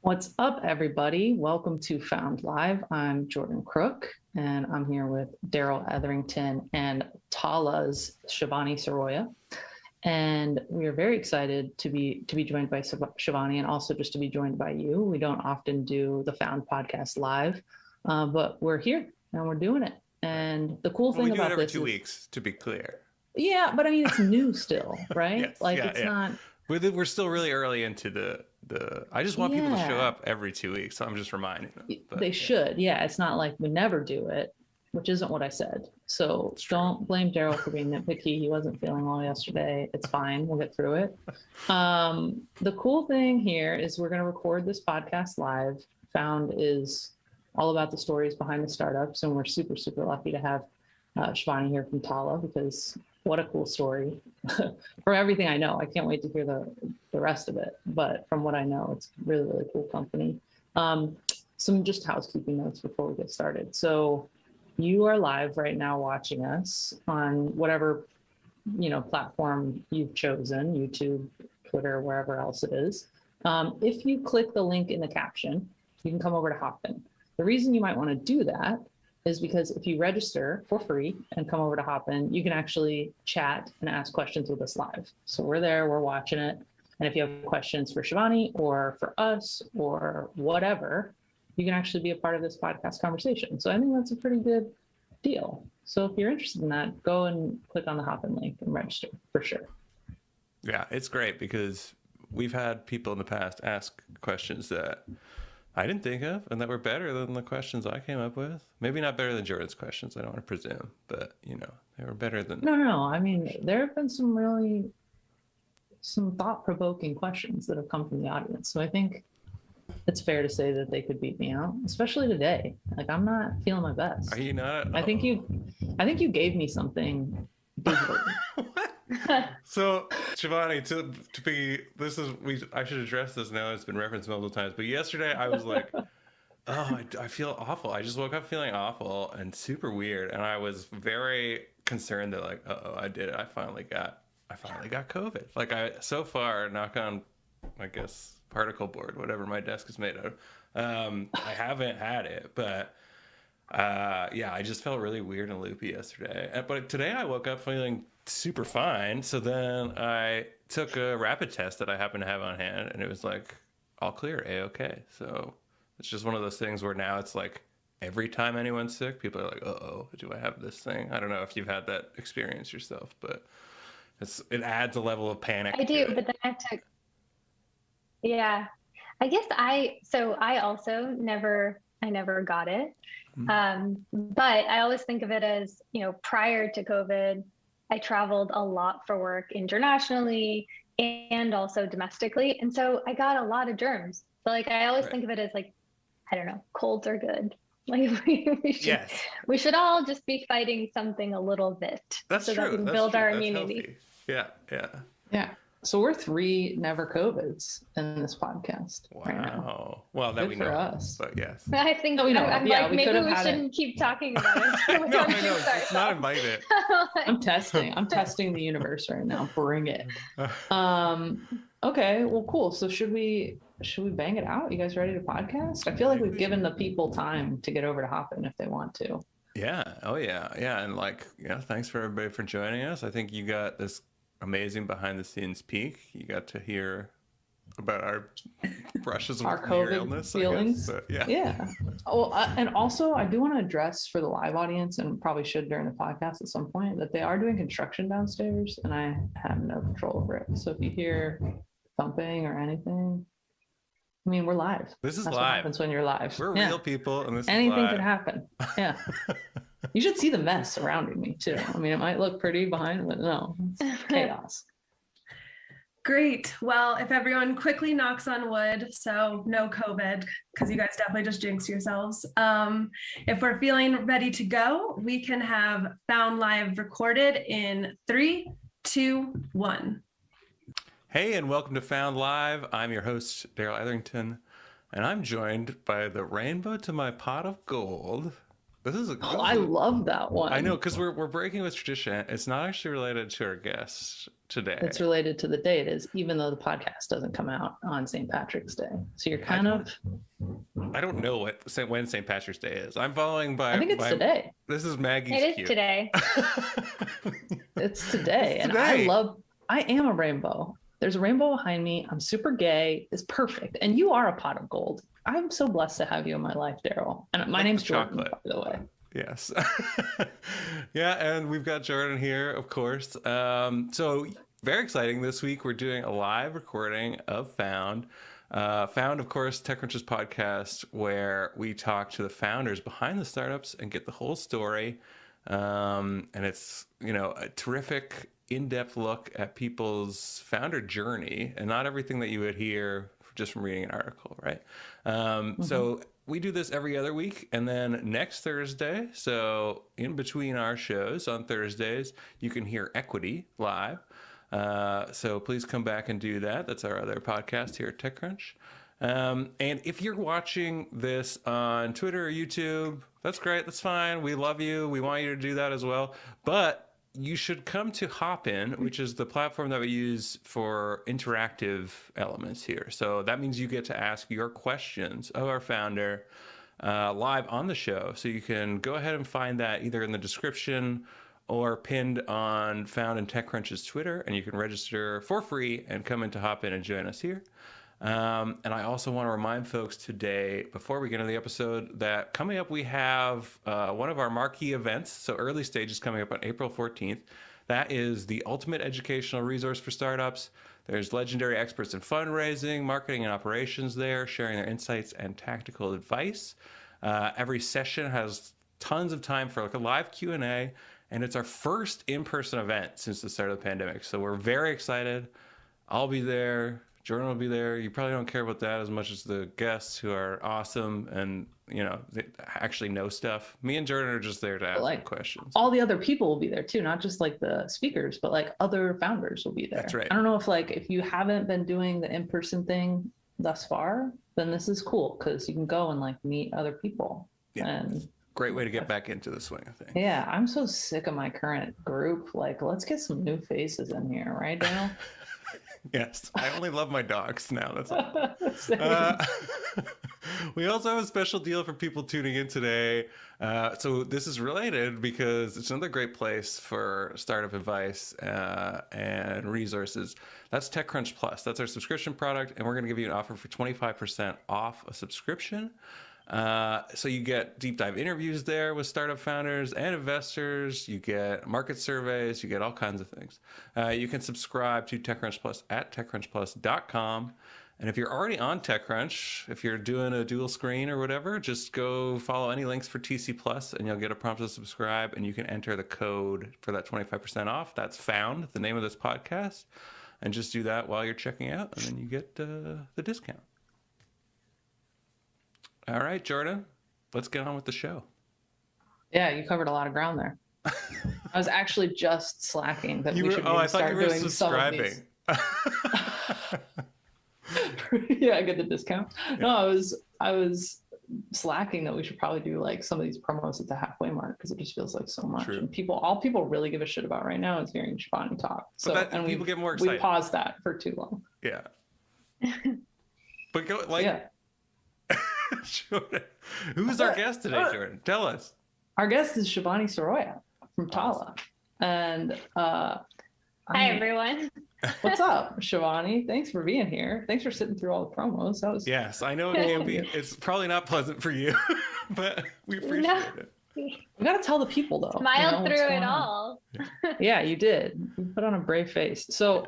What's up, everybody? Welcome to Found Live. I'm Jordan Crook, and I'm here with Daryl Etherington and Tala's Shivani Siroya. And we are very excited to be joined by Shivani, and also just to be joined by you. We don't often do the Found podcast live, but we're here and we're doing it. And the cool thing about this, we do it every this 2 weeks, to be clear. Yeah, but I mean, it's new still, right? Yes, it's not. We're still really early into the. I just want people to show up every 2 weeks, so I'm just reminding them. They should. Yeah, it's not like we never do it, which isn't what I said. So don't blame Daryl for being nitpicky. He wasn't feeling well yesterday. It's fine. We'll get through it. The cool thing here is we're going to record this podcast live. Found is all about the stories behind the startups, and we're super, super lucky to have Shivani here from Tala, because what a cool story. From everything I know, I can't wait to hear the rest of it. But from what I know, it's really, really cool company. Some just housekeeping notes before we get started. So you are live right now watching us on whatever platform you've chosen, YouTube, Twitter, wherever else it is. If you click the link in the caption, you can come over to Hopin. The reason you might want to do that is because if you register for free and come over to Hopin, you can actually chat and ask questions with us live. So we're there, we're watching it. And if you have questions for Shivani or for us or whatever, you can actually be a part of this podcast conversation. So I think that's a pretty good deal. So if you're interested in that, go and click on the Hopin link and register for sure. Yeah, it's great because we've had people in the past ask questions that I didn't think of, and that were better than the questions I came up with. Maybe not better than Jordan's questions, I don't want to presume, but they were better than... No. I mean, there have been some thought-provoking questions that have come from the audience. So I think it's fair to say that they could beat me out, especially today. Like, I'm not feeling my best. Are you not? I think you gave me something digitally. So Shivani, I should address this now. It's been referenced multiple times, but yesterday I was like, I feel awful. I just woke up feeling awful and super weird, and I was very concerned that I did it. I finally got COVID. So far, knock on, I guess, particle board, whatever my desk is made of. I haven't had it, but I just felt really weird and loopy yesterday. But today I woke up feeling super fine. So then I took a rapid test that I happened to have on hand, and it was like all clear, A-okay. So it's just one of those things where now it's like every time anyone's sick, people are like, do I have this thing? I don't know if you've had that experience yourself, but it adds a level of panic. I do, but then I took, I guess I also never got it. But I always think of it as, prior to COVID, I traveled a lot for work internationally and also domestically. And so I got a lot of germs. So I always think of it as I don't know, colds are good. We should all just be fighting something a little bit. That's so true. that we can build our immunity. Yeah. So we're 3 never COVIDs in this podcast. Wow. Right now. Well, that good we know. For us. But yes. I think we know. I'm we maybe we shouldn't keep talking about it. No, it's not invited. I'm testing the universe right now. Bring it. Okay, well, cool. So should we bang it out? You guys ready to podcast? I feel like we've given the people time to get over to Hopin if they want to. Yeah. Oh yeah. Yeah. And thanks for everybody for joining us. I think you got this amazing behind the scenes peek. You got to hear about our brushes with our COVID illness, feelings. I guess. Yeah. Oh, and also I do want to address for the live audience, and probably should during the podcast at some point, that they are doing construction downstairs and I have no control over it. So if you hear thumping or anything, I mean, we're live. This is That's live. What happens when you're live. We're real people, and anything could happen. Yeah. You should see the mess surrounding me too. I mean, it might look pretty behind, but no, it's chaos. Great. Well, if everyone quickly knocks on wood, so no COVID, because you guys definitely just jinxed yourselves. If we're feeling ready to go, we can have Found Live recorded in 3, 2, 1. Hey, and welcome to Found Live. I'm your host, Daryl Etherington, and I'm joined by the rainbow to my pot of gold. I love that one. I know, because we're breaking with tradition. It's not actually related to our guest today. It's related to the day it is, even though the podcast doesn't come out on St. Patrick's Day. So you're kind of... I don't know when St. Patrick's Day is. I'm following by... I think it's today. This is Maggie's It is cue. today. It's today. It's And today. I am a rainbow. There's a rainbow behind me. I'm super gay. It's perfect. And you are a pot of gold. I'm so blessed to have you in my life, Daryl. And my name's Jordan, by the way. Yes. Yeah, and we've got Jordan here, of course. So very exciting. This week we're doing a live recording of Found. Found, of course, TechCrunch's podcast, where we talk to the founders behind the startups and get the whole story. And it's, a terrific in-depth look at people's founder journey and not everything that you would hear just from reading an article, right? So we do this every other week, and then next Thursday, so in between our shows on Thursdays, you can hear Equity live. So please come back and do that. That's our other podcast here at TechCrunch. And if you're watching this on Twitter or YouTube, that's great. That's fine. We love you. We want you to do that as well. But you should come to Hopin, which is the platform that we use for interactive elements here. So that means you get to ask your questions of our founder live on the show. So you can go ahead and find that either in the description or pinned on Found and TechCrunch's Twitter, and you can register for free and come into Hopin and join us here. And I also want to remind folks today, before we get into the episode, that coming up we have one of our marquee events. So Early Stage is coming up on April 14th. That is the ultimate educational resource for startups. There's legendary experts in fundraising, marketing, and operations there, sharing their insights and tactical advice. Every session has tons of time for like a live Q&A, and it's our first in-person event since the start of the pandemic. So we're very excited. I'll be there. Jordan will be there. You probably don't care about that as much as the guests, who are awesome and, they actually know stuff. Me and Jordan are just there to ask questions. All the other people will be there too, not just like the speakers, but like other founders will be there. That's right. I don't know if you haven't been doing the in-person thing thus far, then this is cool because you can go and like meet other people. Yeah. And great way to get back into the swing of things. Yeah, I'm so sick of my current group. Like, let's get some new faces in here, right, Daniel? Yes, I only love my dogs now. That's all. We also have a special deal for people tuning in today. So this is related because it's another great place for startup advice and resources. That's TechCrunch Plus. That's our subscription product, and we're going to give you an offer for 25% off a subscription. So you get deep dive interviews there with startup founders and investors. You get market surveys. You get all kinds of things. You can subscribe to TechCrunch Plus at techcrunchplus.com. And if you're already on TechCrunch, if you're doing a dual screen or whatever, just go follow any links for TC Plus and you'll get a prompt to subscribe, and you can enter the code for that 25% off. That's Found, the name of this podcast. And just do that while you're checking out, and then you get the discount. All right, Jordan, let's get on with the show. Yeah, you covered a lot of ground there. I was actually just slacking that we should I thought start you were doing subscribing. Yeah, I get the discount. Yeah. No, I was slacking that we should probably do like some of these promos at the halfway mark because it just feels like so much. True. And all people really give a shit about right now is hearing Shivani talk. So and people get more excited. We paused that for too long. Yeah. But go Jordan, who's our guest today, Jordan? Tell us. Our guest is Shivani Siroya from Tala. And Hi, everyone. What's up, Shivani? Thanks for being here. Thanks for sitting through all the promos. That was Yes, I know it can be. It's probably not pleasant for you, but we appreciate it. We got to tell the people though. Smiled through it all. Yeah, you did. You put on a brave face. So,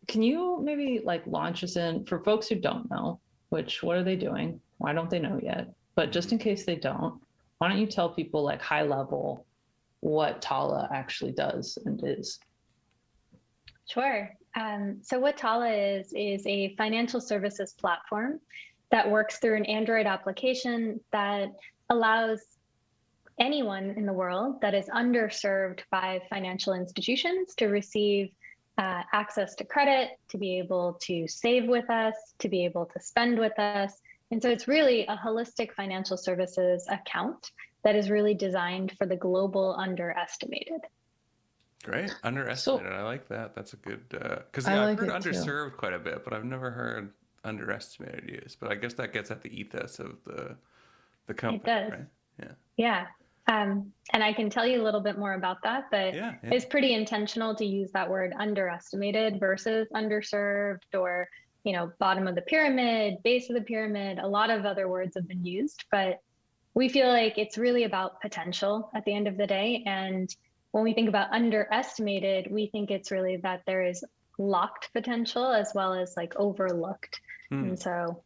can you maybe like launch us in for folks who don't know? What are they doing? Why don't they know yet? But just in case they don't, why don't you tell people like high level what Tala actually does and is? Sure. So what Tala is a financial services platform that works through an Android application that allows anyone in the world that is underserved by financial institutions to receive access to credit, to be able to save with us, to be able to spend with us. And so it's really a holistic financial services account that is really designed for the global underestimated. Great. Underestimated. I like that. That's a good, because I I've like heard it too. underserved quite a bit, but I've never heard underestimated use. But I guess that gets at the ethos of the It company, does. right? Yeah. Yeah. And I can tell you a little bit more about that, but Yeah. Yeah. it's pretty intentional to use that word underestimated versus underserved or, bottom of the pyramid, base of the pyramid. A lot of other words have been used, but we feel like it's really about potential at the end of the day. And when we think about underestimated, we think it's really that there is locked potential as well as like overlooked. Hmm. And so,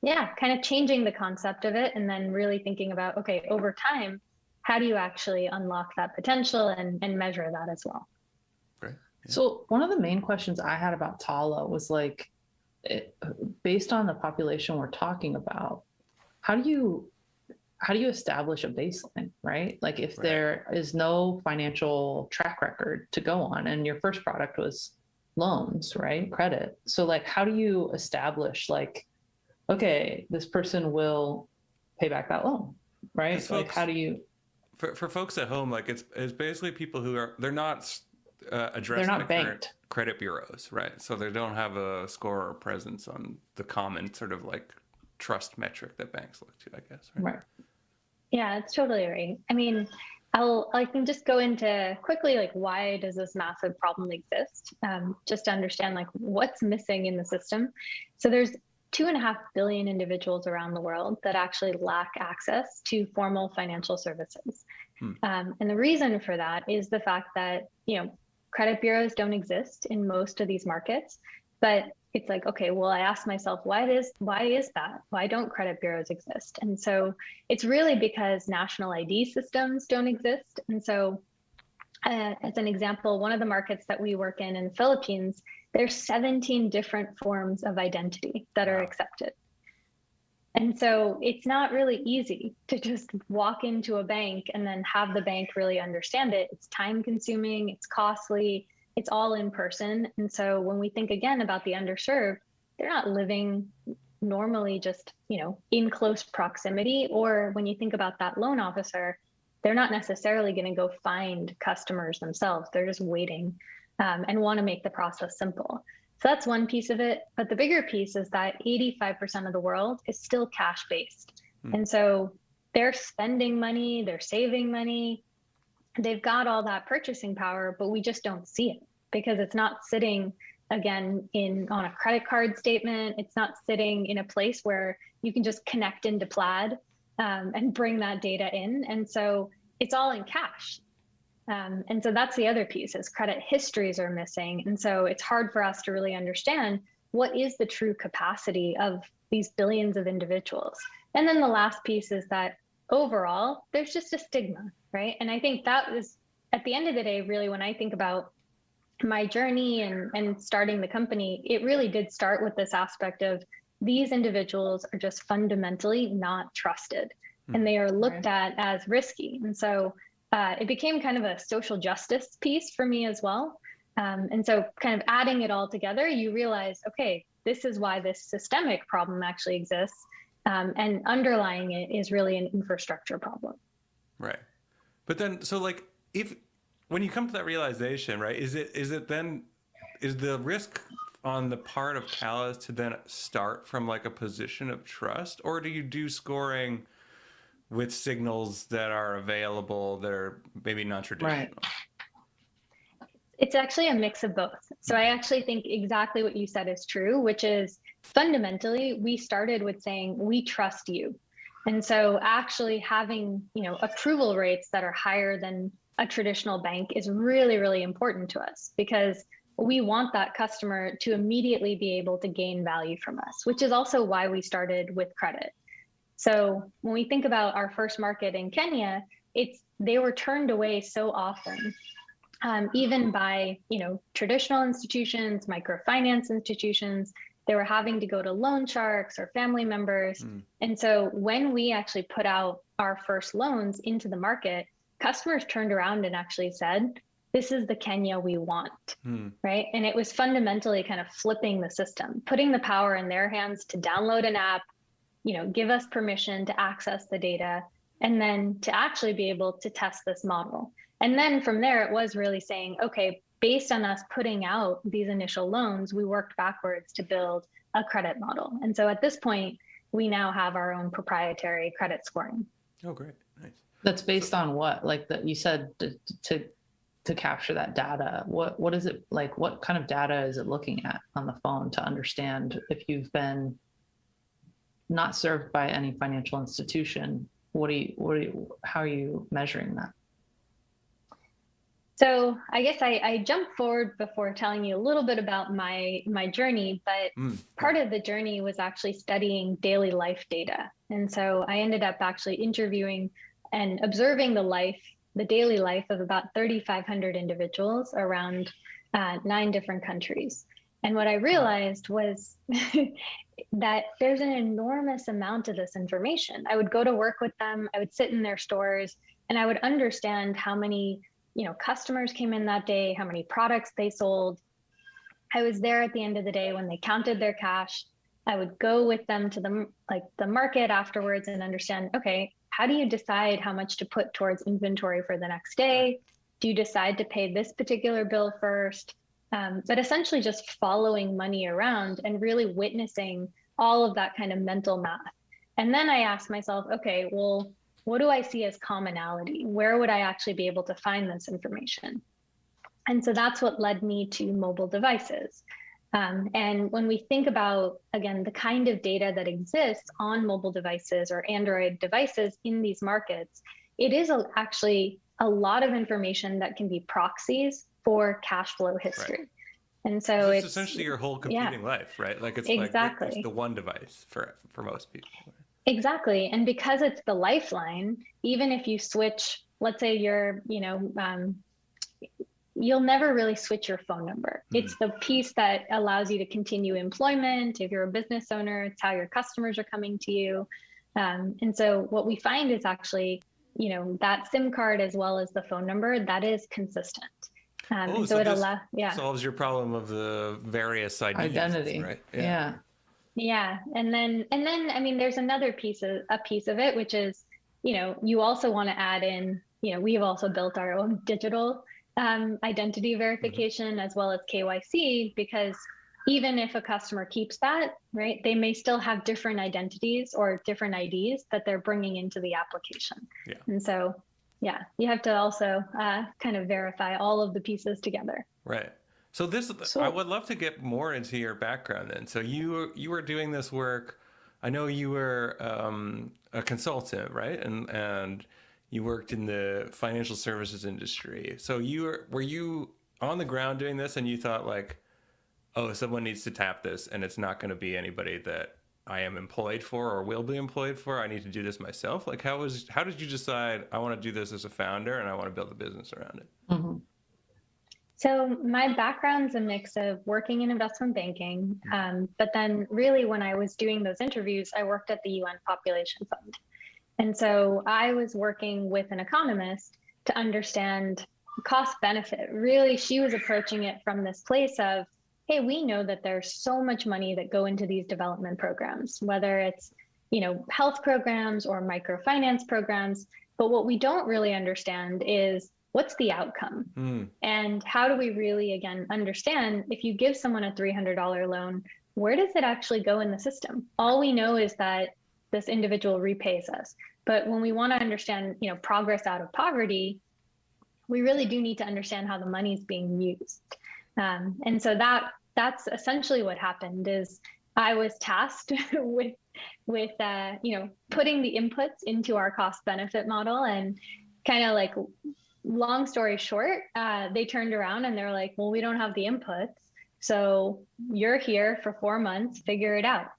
yeah, kind of changing the concept of it and then really thinking about, okay, over time, how do you actually unlock that potential and measure that as well? Great. Yeah. So one of the main questions I had about Tala was like, based on the population we're talking about, how do you establish a baseline, right? Like if there is no financial track record to go on and your first product was loans, right? Credit. So like, how do you establish like, okay, this person will pay back that loan, right? Like how do you... For folks at home, like it's basically people who they're not addressed They're by not current banked. credit bureaus, right? So they don't have a score or presence on the common sort of like trust metric that banks look to, I guess. Right. Yeah, it's totally right. I mean, I can just go into quickly like why does this massive problem exist? Just to understand like what's missing in the system. So there's 2.5 billion individuals around the world that actually lack access to formal financial services. And the reason for that is the fact that, credit bureaus don't exist in most of these markets, but it's like, okay, well, I asked myself, why is that? Why don't credit bureaus exist? And so it's really because national ID systems don't exist. And so as an example, one of the markets that we work in the Philippines, there's 17 different forms of identity that are accepted. And so it's not really easy to just walk into a bank and then have the bank really understand it. It's time consuming, it's costly, it's all in person. And so when we think again about the underserved, they're not living normally just, in close proximity. Or when you think about that loan officer, they're not necessarily going to go find customers themselves. They're just waiting and want to make the process simple. So that's one piece of it. But the bigger piece is that 85% of the world is still cash based. And so they're spending money, they're saving money, they've got all that purchasing power, but we just don't see it because it's not sitting again on a credit card statement. It's not sitting in a place where you can just connect into Plaid and bring that data in. And so it's all in cash. And so that's the other piece is credit histories are missing. And so it's hard for us to really understand what is the true capacity of these billions of individuals. And then the last piece is that overall, there's just a stigma, right? And I think that was at the end of the day, really, when I think about my journey and starting the company, it really did start with this aspect of these individuals are just fundamentally not trusted and they are looked at as risky. And so it became kind of a social justice piece for me as well. And so kind of adding it all together, you realize, okay, this is why this systemic problem actually exists. And underlying it is really an infrastructure problem. Right. But then, so like, when you come to that realization, right, is the risk on the part of Tala to then start from like a position of trust, or do you do scoring with signals that are available that are maybe non-traditional? Right. It's actually a mix of both. So I actually think exactly what you said is true, which is fundamentally, we started with saying, we trust you. And so actually having, approval rates that are higher than a traditional bank is really, really important to us because we want that customer to immediately be able to gain value from us, which is also why we started with credit. So when we think about our first market in Kenya, they were turned away so often, even by traditional institutions, microfinance institutions. They were having to go to loan sharks or family members. And so when we actually put out our first loans into the market, customers turned around and actually said, this is the Kenya we want, right? And it was fundamentally kind of flipping the system, putting the power in their hands to download an app, give us permission to access the data, and then to actually be able to test this model. And then from there, it was really saying, okay, based on us putting out these initial loans, we worked backwards to build a credit model. And so at this point, we now have our own proprietary credit scoring. Oh, great. Nice. That's based on what? Like that you said to capture that data. What is it like? What kind of data is it looking at on the phone to understand if you've been not served by any financial institution? How are you measuring that? So I guess I jumped forward before telling you a little bit about my journey, but part of the journey was actually studying daily life data. And so I ended up actually interviewing and observing the daily life of about 3,500 individuals around 9 different countries. And what I realized was that there's an enormous amount of this information. I would go to work with them, I would sit in their stores, and I would understand how many customers came in that day, how many products they sold. I was there at the end of the day when they counted their cash. I would go with them to the market afterwards and understand, okay, how do you decide how much to put towards inventory for the next day? Do you decide to pay this particular bill first? But essentially just following money around and really witnessing all of that kind of mental math. And then I asked myself, okay, well, what do I see as commonality? Where would I actually be able to find this information? And so that's what led me to mobile devices. And when we think about, again, the kind of data that exists on mobile devices or Android devices in these markets, it is actually a lot of information that can be proxies for cash flow history. Right. And so it's essentially your whole computing life, right? Like it's exactly. Like it's the one device for most people. Exactly. And because it's the lifeline, even if you switch, let's say you'll never really switch your phone number. It's the piece that allows you to continue employment. If you're a business owner, it's how your customers are coming to you. And so what we find is actually, that SIM card as well as the phone number, that is consistent. And so it allows, solves your problem of the various IDs, identity, right? Yeah. And then, I mean, there's another piece of it, which is, you also want to add in, we have also built our own digital identity verification as well as KYC, because even if a customer keeps that, right, they may still have different identities or different IDs that they're bringing into the application. Yeah. And so, you have to also kind of verify all of the pieces together. Right. So I would love to get more into your background then. So you were doing this work. I know you were a consultant, right? And you worked in the financial services industry. So were you on the ground doing this and you thought like, oh, someone needs to tap this and it's not going to be anybody that I am employed for or will be employed for. I need to do this myself. Like how did you decide I want to do this as a founder and I want to build a business around it? Mm-hmm. So my background's a mix of working in investment banking, but then really when I was doing those interviews, I worked at the UN Population Fund. And so I was working with an economist to understand cost benefit. Really, she was approaching it from this place of, hey, we know that there's so much money that go into these development programs, whether it's, health programs or microfinance programs. But what we don't really understand is what's the outcome? And how do we really, again, understand if you give someone a $300 loan, where does it actually go in the system? All we know is that this individual repays us. But when we want to understand, progress out of poverty, we really do need to understand how the money is being used. And so that's essentially what happened is I was tasked with putting the inputs into our cost benefit model, and kind of like, long story short, they turned around and they're like, well, we don't have the inputs. So you're here for 4 months, figure it out.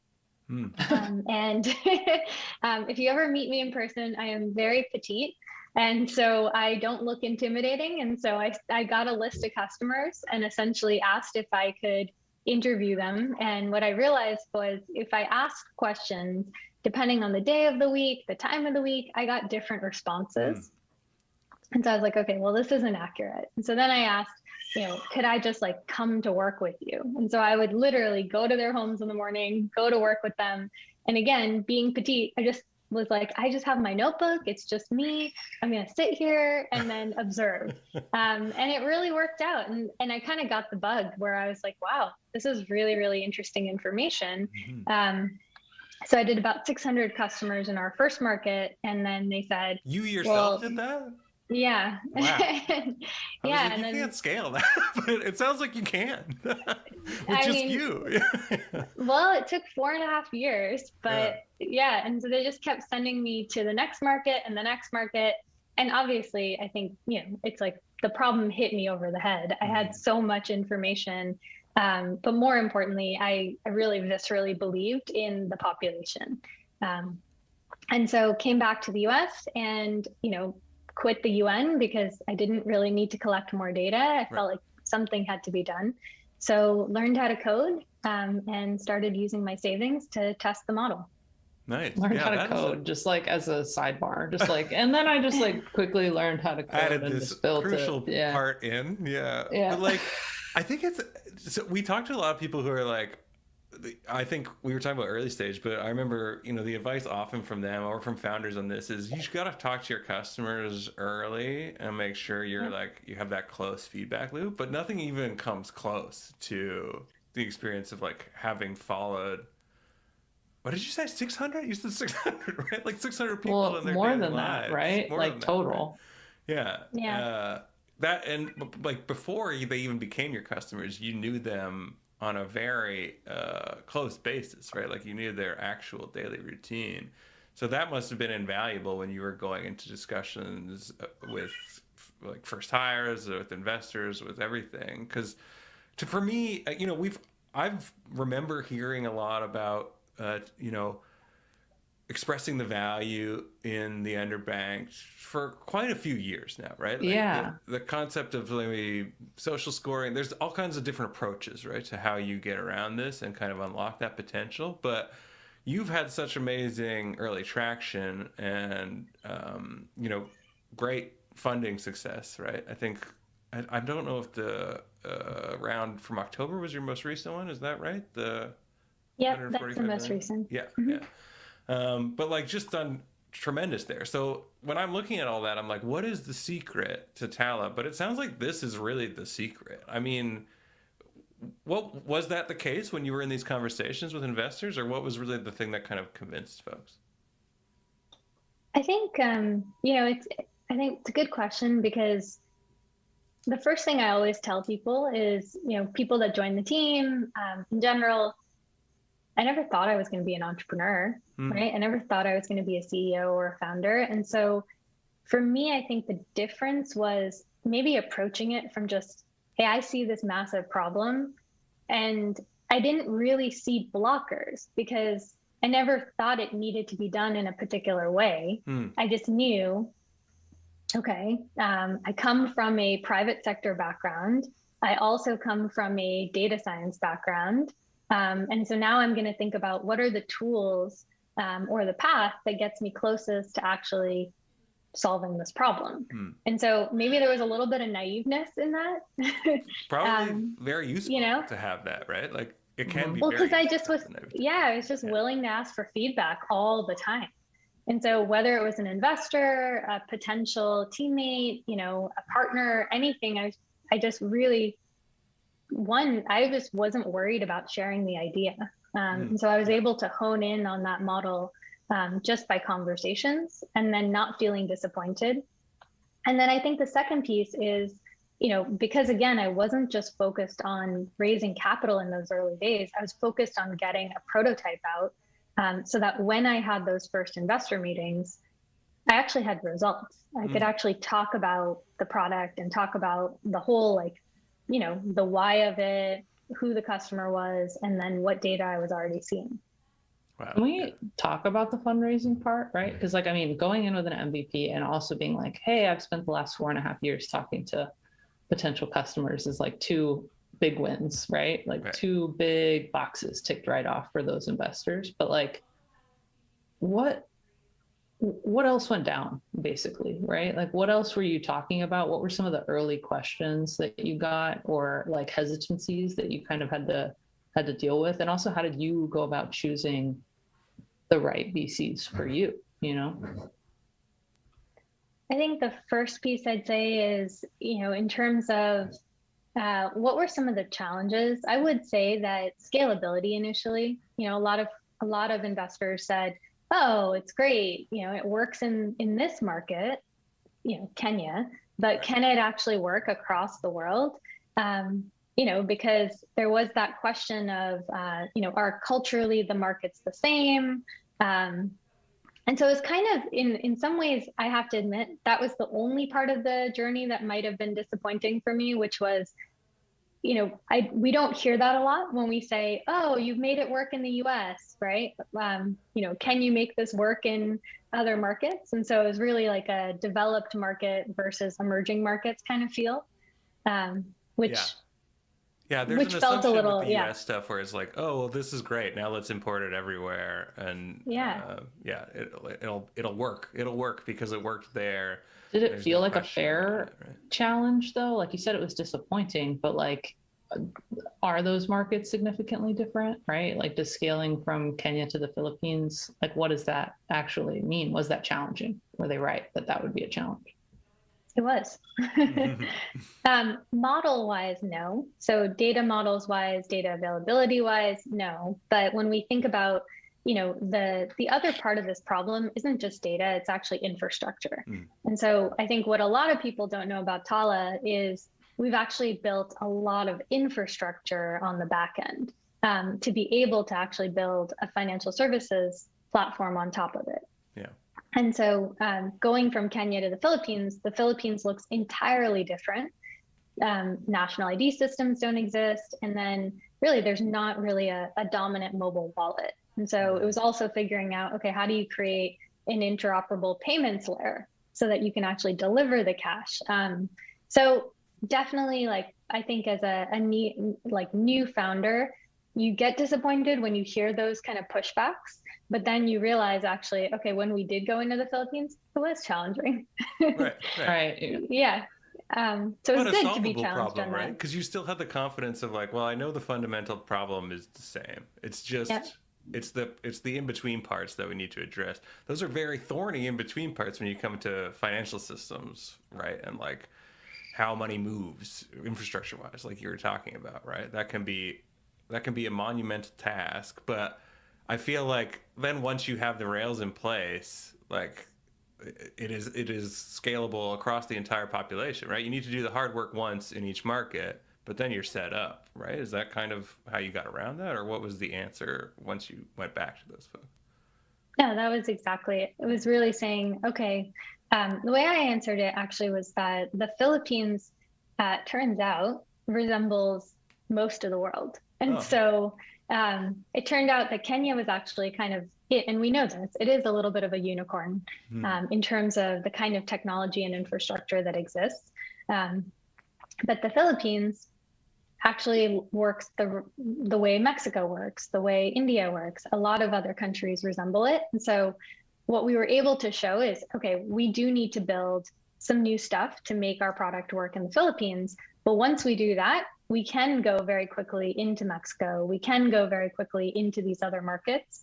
And if you ever meet me in person, I am very petite. And so I don't look intimidating. And so I got a list of customers and essentially asked if I could interview them. And what I realized was if I asked questions, depending on the day of the week, the time of the week, I got different responses. And so I was like, okay, well, this isn't accurate. And so then I asked, could I just come to work with you? And so I would literally go to their homes in the morning, go to work with them. And again, being petite, I just was like, I just have my notebook. It's just me. I'm going to sit here and then observe. And it really worked out. And I kind of got the bug where I was like, wow, this is really, really interesting information. So I did about 600 customers in our first market. And then they said, you yourself did that? Yeah. Wow. Yeah. Like, you can't scale that, but it sounds like you can. You. Well, it took 4.5 years, but yeah. And so they just kept sending me to the next market and the next market. And obviously, I think, it's like the problem hit me over the head. I had so much information. But more importantly, I really viscerally believed in the population. And so came back to the US and, quit the UN because I didn't really need to collect more data. I felt like something had to be done. So learned how to code and started using my savings to test the model. Nice. Learned how to code, just like as a sidebar, just like, and then I just like quickly learned how to code. Added and this just built crucial part in. Yeah. But like, I think so we talked to a lot of people who are like, I think we were talking about early stage, but I remember, the advice often from them or from founders on this is you got to talk to your customers early and make sure you're like, you have that close feedback loop, but nothing even comes close to the experience of like having followed. What did you say? 600? You said 600, right? Like 600 people in their more daily than lives. that, right? More like total. That, right? Yeah. That, and like before they even became your customers, you knew them on a very close basis, right? Like you knew their actual daily routine. So that must have been invaluable when you were going into discussions with like first hires, with investors, with everything. Because for me, I've remember hearing a lot about, expressing the value in the underbanked for quite a few years now, right? Like the concept of maybe social scoring, there's all kinds of different approaches, right, to how you get around this and kind of unlock that potential. But you've had such amazing early traction and, great funding success, right? I think, I don't know if the round from October was your most recent one. Is that right? Yeah, that's the most recent. Yeah, yeah. But like just done tremendous there. So when I'm looking at all that, I'm like, what is the secret to Tala? But it sounds like this is really the secret. I mean, what was that the case when you were in these conversations with investors, or what was really the thing that kind of convinced folks? I think, I think it's a good question because the first thing I always tell people is, people that join the team in general, I never thought I was going to be an entrepreneur, right? I never thought I was going to be a CEO or a founder. And so for me, I think the difference was maybe approaching it from just, hey, I see this massive problem. And I didn't really see blockers because I never thought it needed to be done in a particular way. I just knew, okay, I come from a private sector background. I also come from a data science background. And so now I'm going to think about what are the tools or the path that gets me closest to actually solving this problem. And so maybe there was a little bit of naiveness in that. Probably very useful to have that, right? Like it can be. Well, because I was just willing to ask for feedback all the time. And so whether it was an investor, a potential teammate, a partner, anything, I just really, I just wasn't worried about sharing the idea. And so I was able to hone in on that model just by conversations and then not feeling disappointed. And then I think the second piece is, because again, I wasn't just focused on raising capital in those early days, I was focused on getting a prototype out so that when I had those first investor meetings, I actually had results. I could actually talk about the product and talk about the whole, the why of it, who the customer was, and then what data I was already seeing. Wow. Can we talk about the fundraising part, right? Because going in with an MVP and also being like, hey, I've spent the last 4.5 years talking to potential customers is like two big wins, right? Like two big boxes ticked right off for those investors. But like, what else went down, basically, right? Like, what else were you talking about? What were some of the early questions that you got, or like hesitancies that you kind of had to deal with? And also, how did you go about choosing the right VCs for you? you know? I think the first piece I'd say is, in terms of what were some of the challenges? I would say that scalability initially, a lot of investors said, "Oh, it's great, it works in this market, Kenya, but can it actually work across the world?" Because there was that question of, are culturally the markets the same? And so it's kind of, in some ways, I have to admit, that was the only part of the journey that might have been disappointing for me, which was, we don't hear that a lot when we say, "Oh, you've made it work in the US, right? Can you make this work in other markets?" And so it was really like a developed market versus emerging markets kind of feel, which there's an felt assumption a little, with the US stuff where it's like, "Oh, well, this is great. Now let's import it everywhere." And it'll work. It'll work because it worked there. Did it feel like a fair challenge though? Like you said, it was disappointing, but like, are those markets significantly different, right? Like, does scaling from Kenya to the Philippines, like, what does that actually mean? Was that challenging? Were they right that would be a challenge? It was. Model wise, no. So data models wise, data availability wise, no. But when we think about, the other part of this problem isn't just data, it's actually infrastructure. And so I think what a lot of people don't know about Tala is we've actually built a lot of infrastructure on the back end to be able to actually build a financial services platform on top of it. Yeah. And so going from Kenya to the Philippines looks entirely different. National ID systems don't exist. And then really, there's not really a dominant mobile wallet. And so it was also figuring out, okay, how do you create an interoperable payments layer so that you can actually deliver the cash? So definitely, like, I think as a new founder, you get disappointed when you hear those kind of pushbacks, but then you realize actually, okay, when we did go into the Philippines, it was challenging. Right. Yeah. So it's good to be challenged on that, right? Because you still have the confidence of like, well, I know the fundamental problem is the same. It's just it's the in-between parts that we need to address. Those are very thorny in-between parts when you come to financial systems, right? And like how money moves infrastructure wise, like you were talking about, right? That can be a monumental task, but I feel like then once you have the rails in place, like it is scalable across the entire population, right? You need to do the hard work once in each market, but then you're set up, right? Is that kind of how you got around that, or what was the answer once you went back to those folks? No, that was exactly it. It was really saying, okay, the way I answered it actually was that the Philippines, turns out, resembles most of the world. And so it turned out that Kenya was actually kind of it, and we know this, it is a little bit of a unicorn in terms of the kind of technology and infrastructure that exists. But the Philippines actually works the way Mexico works, the way India works. A lot of other countries resemble it. And so what we were able to show is, okay, we do need to build some new stuff to make our product work in the Philippines. But once we do that, we can go very quickly into Mexico. We can go very quickly into these other markets.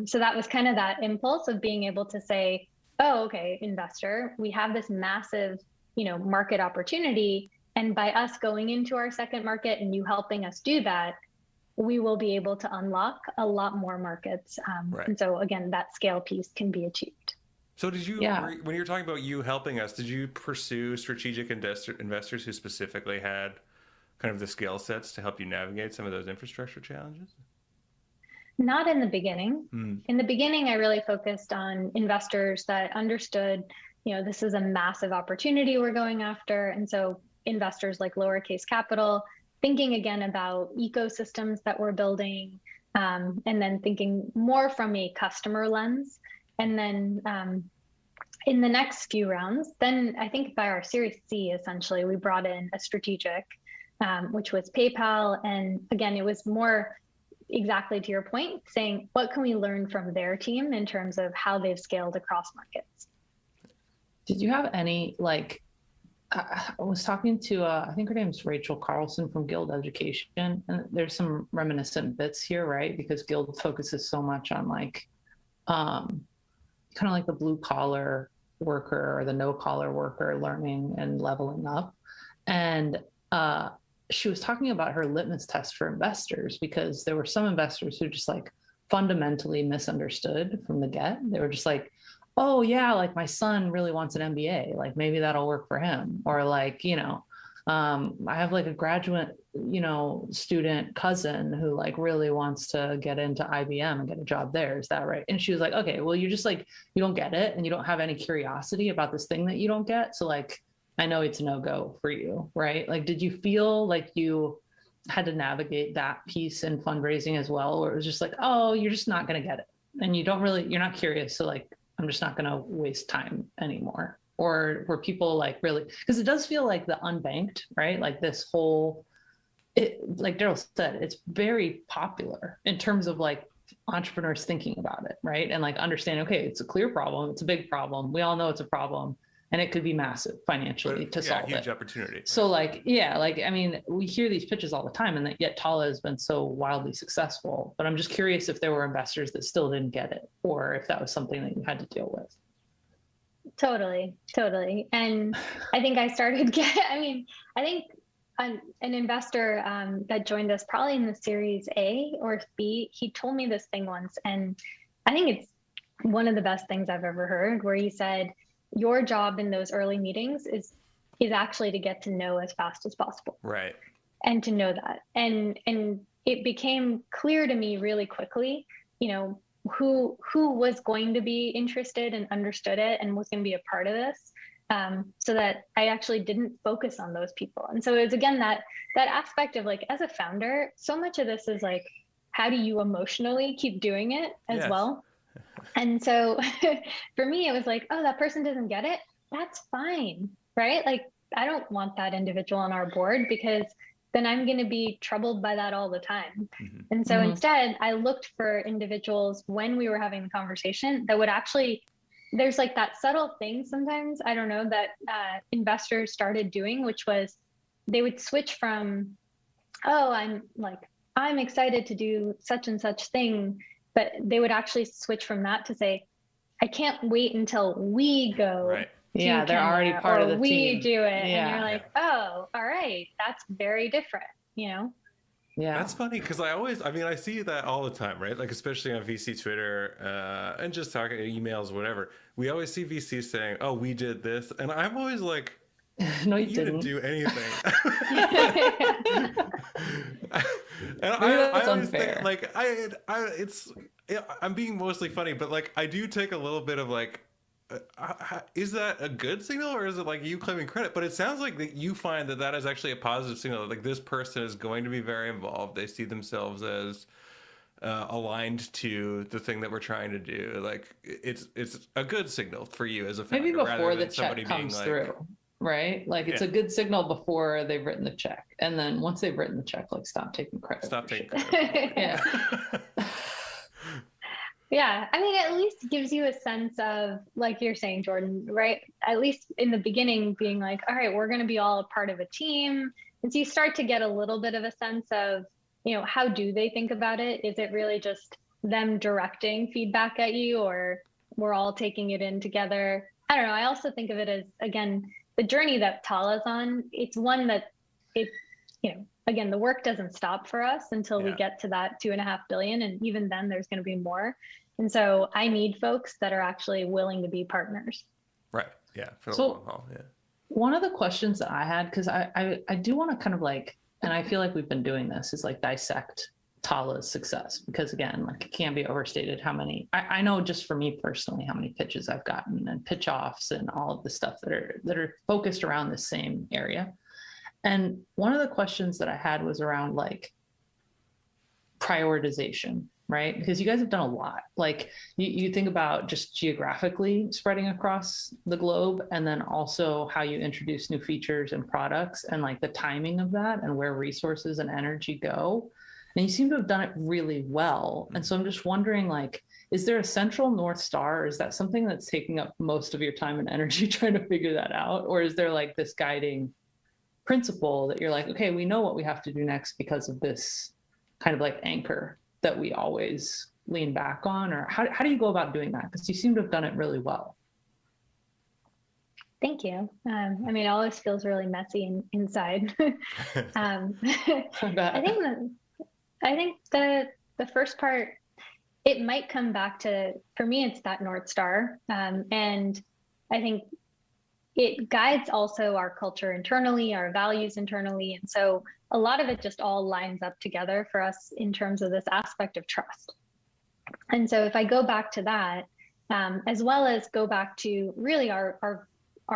So that was kind of that impulse of being able to say, oh, okay, investor, we have this massive, market opportunity. And by us going into our second market and you helping us do that, we will be able to unlock a lot more markets. And so again, that scale piece can be achieved. So did you, when you were talking about you helping us, did you pursue strategic investors who specifically had kind of the skill sets to help you navigate some of those infrastructure challenges? Not in the beginning. In the beginning, I really focused on investors that understood, this is a massive opportunity we're going after. And so investors like lowercase capital, thinking again about ecosystems that we're building, and then thinking more from a customer lens. And then in the next few rounds, then I think by our Series C, essentially, we brought in a strategic, which was PayPal. And again, it was more exactly to your point, saying, what can we learn from their team in terms of how they've scaled across markets? Did you have any, like, I was talking to, I think her name's Rachel Carlson from Guild Education, and there's some reminiscent bits here, right? Because Guild focuses so much on like kind of like the blue collar worker or the no collar worker learning and leveling up. And she was talking about her litmus test for investors, because there were some investors who just like fundamentally misunderstood from the get. They were just like, oh yeah, like my son really wants an MBA, like maybe that'll work for him. Or like, I have like a graduate, student cousin who like really wants to get into IBM and get a job there. Is that right? And she was like, okay, well, you're just like, you don't get it and you don't have any curiosity about this thing that you don't get. So like, I know it's a no-go for you, right? Like, did you feel like you had to navigate that piece in fundraising as well? Or it was just like, oh, you're just not going to get it. And you're not curious. So like, I'm just not going to waste time anymore. Or were people like really, because it does feel like the unbanked, right? Like this whole, like Daryl said, it's very popular in terms of like entrepreneurs thinking about it, right? And like understanding, okay, it's a clear problem. It's a big problem. We all know it's a problem and it could be massive financially to solve it. Huge opportunity. So like, yeah, like, I mean, we hear these pitches all the time and yet Tala has been so wildly successful, but I'm just curious if there were investors that still didn't get it or if that was something that you had to deal with. Totally. And I think I think an investor that joined us probably in the Series A or B, he told me this thing once, and I think it's one of the best things I've ever heard, where he said, your job in those early meetings is actually to get to know as fast as possible. Right. And to know that. And it became clear to me really quickly, who was going to be interested and understood it and was going to be a part of this, so that I actually didn't focus on those people. And so it's again that aspect of like, as a founder, so much of this is like, how do you emotionally keep doing it as well? And so for me, it was like, oh, that person doesn't get it. That's fine, right? Like, I don't want that individual on our board, because then I'm going to be troubled by that all the time. Mm-hmm. And so instead, I looked for individuals when we were having the conversation that would actually, there's like that subtle thing sometimes, I don't know, that investors started doing, which was they would switch from, oh, I'm excited to do such and such thing. But they would actually switch from that to say, I can't wait until we go. Right. Yeah, they're already part of the team. We do it. Yeah. And you're like, oh, all right, that's very different, Yeah. That's funny, because I see that all the time, right? Like, especially on VC Twitter and just talking emails, whatever. We always see VCs saying, oh, we did this. And I'm always like, no, you didn't do anything. And that's I unfair. Think, like, I'm being mostly funny, but like, I do take a little bit of like, is that a good signal, or is it like you claiming credit? But it sounds like that you find that is actually a positive signal. Like, this person is going to be very involved. They see themselves as aligned to the thing that we're trying to do. Like, it's a good signal for you as a founder. Maybe before the check comes through. Right? Like, it's a good signal before they've written the check. And then once they've written the check, like, stop taking credit. Stop taking credit. Yeah. Yeah. I mean, at least gives you a sense of, like you're saying, Jordan, right? At least in the beginning being like, all right, we're going to be all a part of a team. And so you start to get a little bit of a sense of, how do they think about it? Is it really just them directing feedback at you, or we're all taking it in together? I don't know. I also think of it as, again, the journey that Tala's on, it's one that again, the work doesn't stop for us until we get to that 2.5 billion. And even then there's going to be more. And so I need folks that are actually willing to be partners. Right. Yeah. For the long haul. Yeah. One of the questions that I had, because I do want to kind of like, and I feel like we've been doing this, is like dissect Tala's success, because again, like, it can't be overstated how many, I know just for me personally, how many pitches I've gotten and pitch offs and all of the stuff that are focused around the same area. And one of the questions that I had was around like prioritization, right? Because you guys have done a lot. Like, you think about just geographically spreading across the globe, and then also how you introduce new features and products, and like the timing of that and where resources and energy go. And you seem to have done it really well. And so I'm just wondering, like, is there a central North Star, or is that something that's taking up most of your time and energy trying to figure that out? Or is there like this guiding principle that you're like, okay, we know what we have to do next because of this kind of like anchor that we always lean back on, or how do you go about doing that? Because you seem to have done it really well. Thank you. I mean, it always feels really messy inside. I think the first part, it might come back to, for me, it's that North Star. And I think it guides also our culture internally, our values internally. And so a lot of it just all lines up together for us in terms of this aspect of trust. And so if I go back to that, as well as go back to really our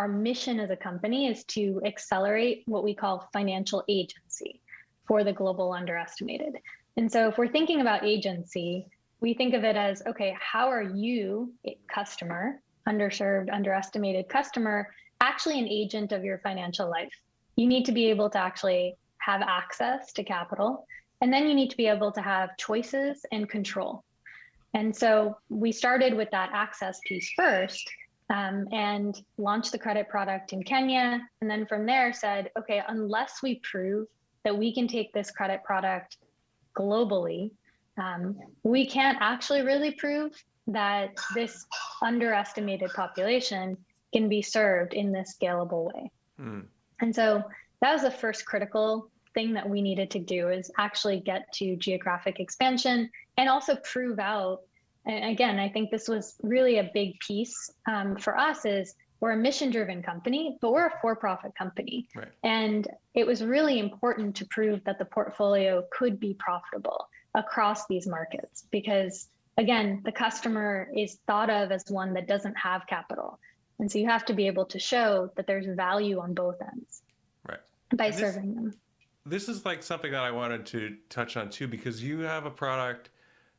mission as a company is to accelerate what we call financial agency for the global underestimated. And so if we're thinking about agency, we think of it as, okay, how are you, a customer, underserved, underestimated customer, actually an agent of your financial life? You need to be able to actually have access to capital, and then you need to be able to have choices and control. And so we started with that access piece first, and launched the credit product in Kenya. And then from there said, okay, unless we prove that we can take this credit product globally, we can't actually really prove that this underestimated population can be served in this scalable way. And so that was the first critical thing that we needed to do, is actually get to geographic expansion and also prove out. And again, I think this was really a big piece for us, is we're a mission-driven company, but we're a for-profit company. Right. And it was really important to prove that the portfolio could be profitable across these markets, because again, the customer is thought of as one that doesn't have capital. And so you have to be able to show that there's value on both ends, right, by serving them. This is like something that I wanted to touch on too, because you have a product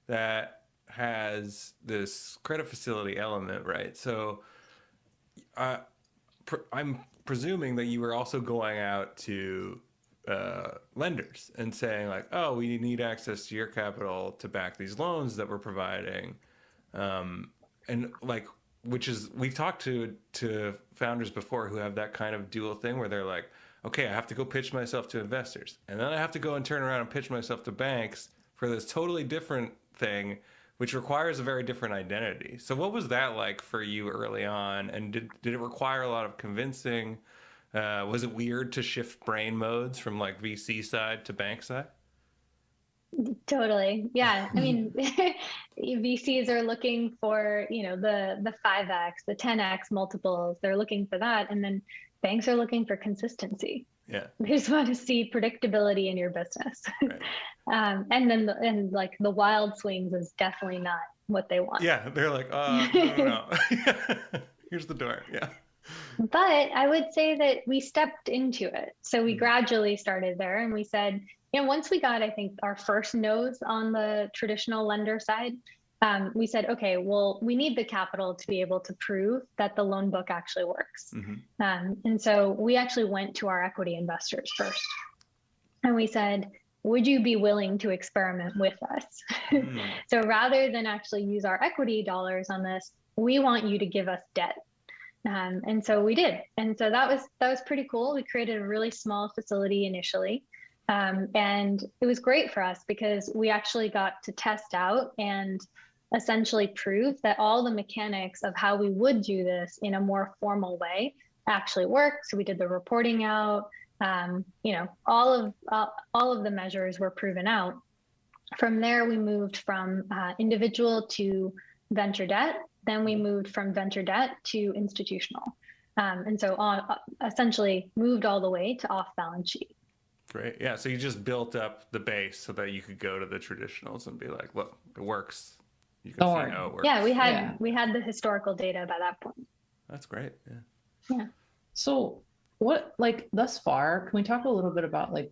that has this credit facility element, right? So I'm presuming that you were also going out to lenders and saying like, oh, we need access to your capital to back these loans that we're providing. And like, which is, we've talked to founders before who have that kind of dual thing where they're like, okay, I have to go pitch myself to investors, and then I have to go and turn around and pitch myself to banks for this totally different thing, which requires a very different identity. So what was that like for you early on? And did it require a lot of convincing? Was it weird to shift brain modes from like VC side to bank side? Totally. Yeah. I mean, VCs are looking for, the 5x, the 10x multiples. They're looking for that. And then banks are looking for consistency. Yeah. They just want to see predictability in your business. Right. And then the wild swings is definitely not what they want. Yeah. They're like, no. Here's the door. Yeah. But I would say that we stepped into it. So we gradually started there, and we said, once we got, I think, our first no's on the traditional lender side, we said, okay, well, we need the capital to be able to prove that the loan book actually works. And so we actually went to our equity investors first. And we said, would you be willing to experiment with us? So rather than actually use our equity dollars on this, we want you to give us debt. And so we did. And so that was pretty cool. We created a really small facility initially. And it was great for us because we actually got to test out and essentially prove that all the mechanics of how we would do this in a more formal way actually worked. So we did the reporting out, all of the measures were proven out. From there, we moved from individual to venture debt. Then we moved from venture debt to institutional. And so essentially moved all the way to off balance sheet. Great. Yeah. So you just built up the base so that you could go to the traditionals and be like, look, it works. You can see how it works. Yeah, we had the historical data by that point. That's great. Yeah. So what, like, thus far, can we talk a little bit about like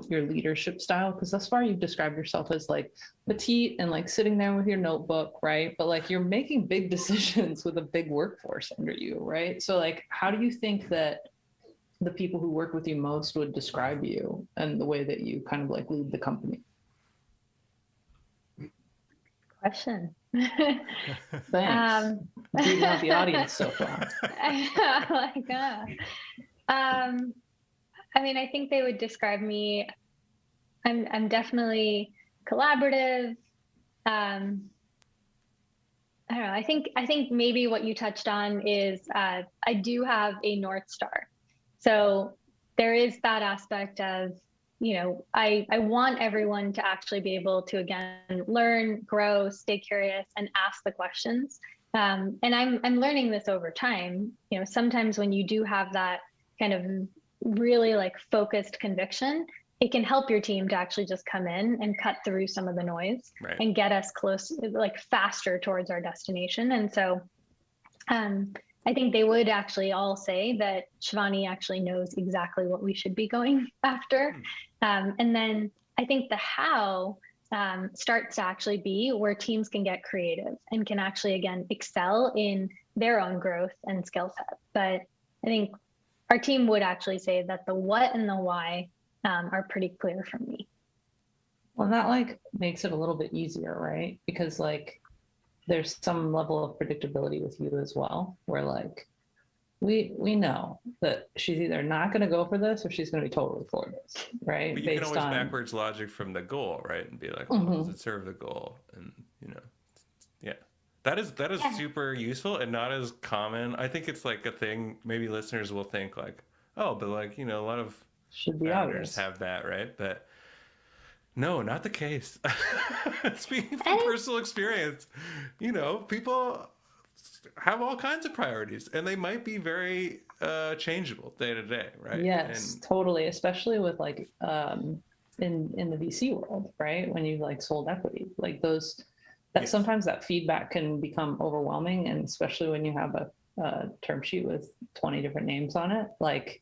your leadership style? Because thus far you've described yourself as like petite and like sitting there with your notebook, right? But like you're making big decisions with a big workforce under you, right? So like, how do you think that the people who work with you most would describe you and the way that you kind of like lead the company? Question. Thanks. Beating out the audience so far. I mean, I think they would describe me. I'm definitely collaborative, I don't know. I think maybe what you touched on is I do have a North Star. So there is that aspect of, I want everyone to actually be able to, again, learn, grow, stay curious, and ask the questions. And I'm learning this over time. Sometimes when you do have that kind of really like focused conviction, it can help your team to actually just come in and cut through some of the noise and get us close, like faster towards our destination. And so I think they would actually all say that Shivani actually knows exactly what we should be going after. And then I think the how starts to actually be where teams can get creative and can actually, again, excel in their own growth and skill set. But I think our team would actually say that the what and the why are pretty clear for me. Well, that like makes it a little bit easier, right? Because like there's some level of predictability with you as well, where like we know that she's either not going to go for this or she's going to be totally for this, right? But you can always backwards logic from the goal, right? And be like, well, does it serve the goal? And yeah, that is super useful and not as common. I think it's like a thing. Maybe listeners will think like, oh, but like a lot of should be founders obvious. Have that, right? But no, not the case. Speaking from personal experience, people have all kinds of priorities and they might be very changeable day to day, right? Yes, totally. Especially with like in the VC world, right? When you've like sold equity, like sometimes that feedback can become overwhelming, and especially when you have a term sheet with 20 different names on it, like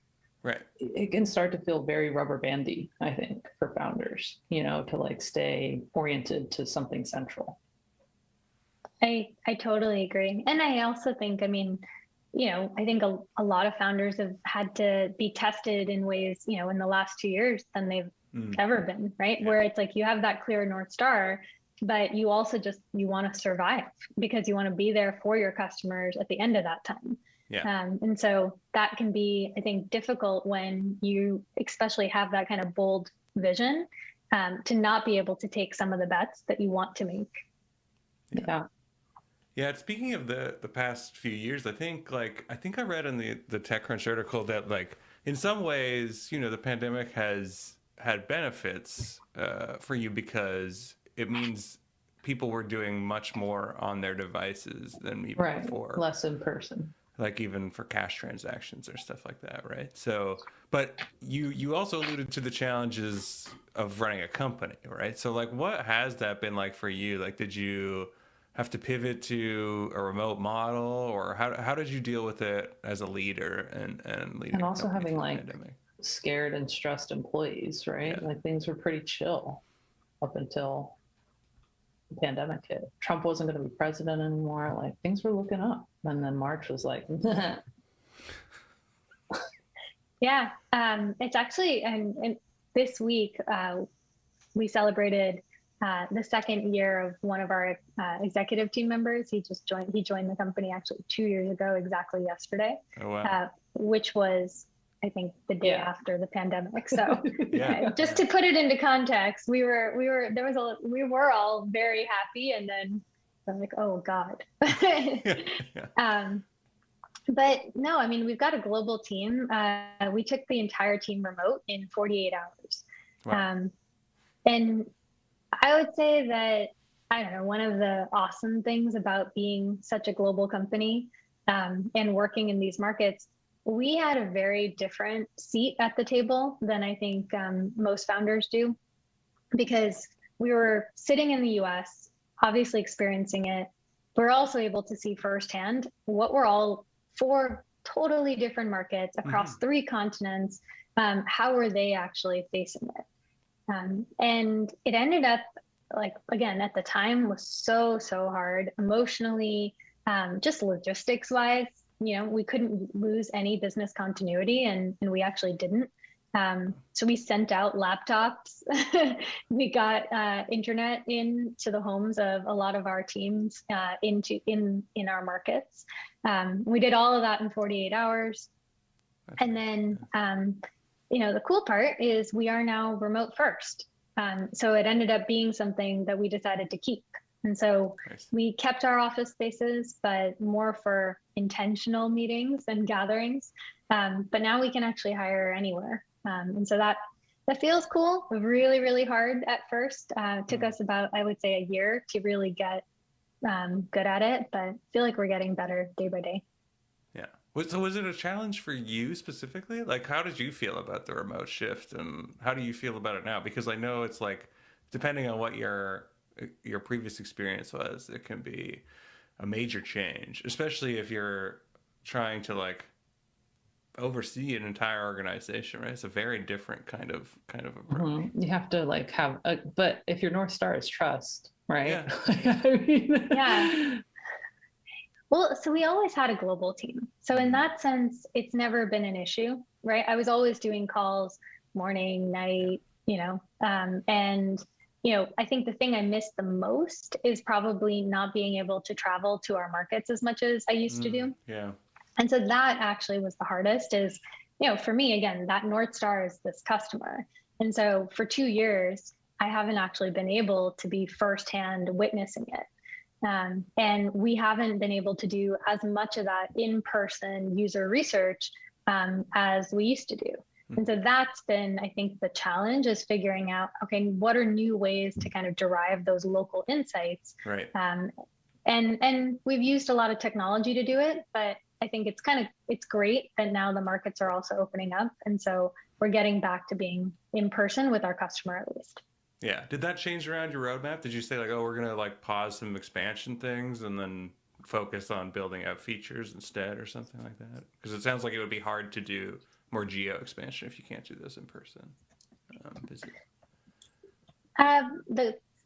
it can start to feel very rubber bandy, I think, for founders, to like stay oriented to something central. I totally agree. And I also think, I think a lot of founders have had to be tested in ways, in the last 2 years than they've ever been, right? Yeah. Where it's like you have that clear North Star, but you also you want to survive because you want to be there for your customers at the end of that time. Yeah. And so that can be, I think, difficult when you especially have that kind of bold vision to not be able to take some of the bets that you want to make. Yeah. Yeah. Speaking of the past few years, I think I read in the TechCrunch article that like in some ways, the pandemic has had benefits for you because it means people were doing much more on their devices than even before. Less in person. Like even for cash transactions or stuff like that, right? So, but you also alluded to the challenges of running a company, right? So like what has that been like for you? Like did you have to pivot to a remote model, or how did you deal with it as a leader and leading? And also having like scared and stressed employees, right? Yeah. Like things were pretty chill up until the pandemic hit. Trump wasn't going to be president anymore. Like things were looking up. And then March was like, yeah. It's actually, and this week we celebrated the second year of one of our executive team members. He joined the company actually 2 years ago, exactly yesterday. Oh, wow. Which was, I think, the day after the pandemic. So just to put it into context, we were all very happy, and then I'm like, oh God. But no, we've got a global team. We took the entire team remote in 48 hours. Wow. And I would say that, I don't know, one of the awesome things about being such a global company and working in these markets, we had a very different seat at the table than I think most founders do, because we were sitting in the US, obviously experiencing it. We're also able to see firsthand what we're all 4 totally different markets across 3 continents. How were they actually facing it? And it ended up, like, again, at the time was so hard emotionally, just logistics wise. We couldn't lose any business continuity, and we actually didn't. So we sent out laptops. We got internet into the homes of a lot of our teams in our markets. We did all of that in 48 hours. And then, the cool part is we are now remote first. So it ended up being something that we decided to keep. And so Nice. we kept our office spaces, but more for intentional meetings and gatherings. But now we can actually hire anywhere. And so that feels cool. Really, really hard at first. It took us about, I would say, a year to really get good at it, but I feel like we're getting better day by day. Yeah. So was it a challenge for you specifically? Like, how did you feel about the remote shift, and how do you feel about it now? Because I know it's like, depending on what your previous experience was, it can be a major change, especially if you're trying to like oversee an entire organization, right? It's a very different kind of approach. You have to like have but if your North Star is trust, right? Yeah. I mean, Yeah. Well, so we always had a global team. So in that sense, it's never been an issue, right? I was always doing calls morning, night, and I think the thing I missed the most is probably not being able to travel to our markets as much as I used to do. Yeah. And so that actually was the hardest is, for me, again, that North Star is this customer. And so for 2 years, I haven't actually been able to be firsthand witnessing it. And we haven't been able to do as much of that in-person user research as we used to do. And so that's been, I think, the challenge is figuring out, okay, what are new ways to kind of derive those local insights? Right. And we've used a lot of technology to do it, but I think it's great that now the markets are also opening up. And so we're getting back to being in person with our customer at least. Yeah. Did that change around your roadmap? Did you say like, oh, we're going to like pause some expansion things and then focus on building out features instead or something like that? Because it sounds like it would be hard to do more geo expansion if you can't do this in person.